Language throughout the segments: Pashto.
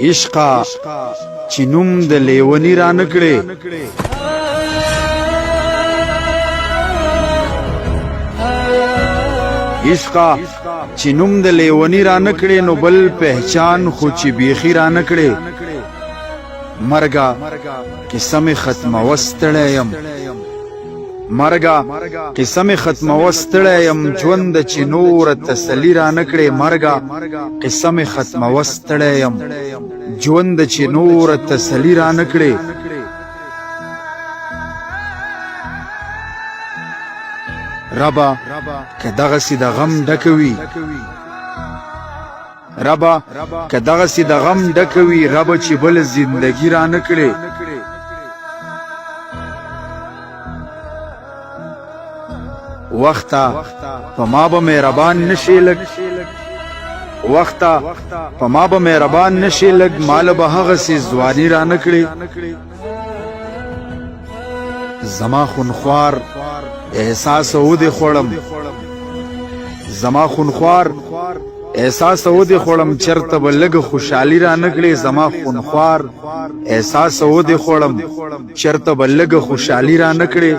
عشقا چې نوم د لیونی را نکړې عشقا چې نوم د لیونی را نکړې نو بل پہچان خو چې بیخي را نکړې مرګا قسم ختمه وستړی یم مرګا قسم ختمه وستړی یم ژوند چې نور تسلی را نکړې مرګا قسم ختمه وستړی یم ژوند چې نور تسلی را نکړې ربا که دغسې د غم ډکوي ربا که دغسې د غم ډکوي ربا چې بل زندګي را نکړې وخته په ما به مهربان نشې لږ وخته په ما به مهربان نشې لږ ماله به هغسې ځواني را نکړې زما خونخوار احساس ودې خوړم زما خونخوار احساس ودې خوړم چرته به لږ خوشحالي را نکړې زما خونخوار احساس ودې خوړم چرته به لږ خوشحالي را نکړې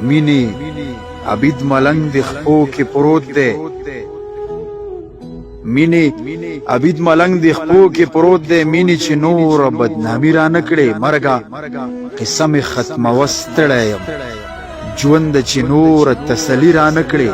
مینې عبید ملنګ د خپو کې پروت دی مینې عبید ملنګ د خپو کې پروت دی مینې چې نور بدنامي را نکړې مرګه قسم ختمه وستړی یم ژوند چې نور تسلی را نکړې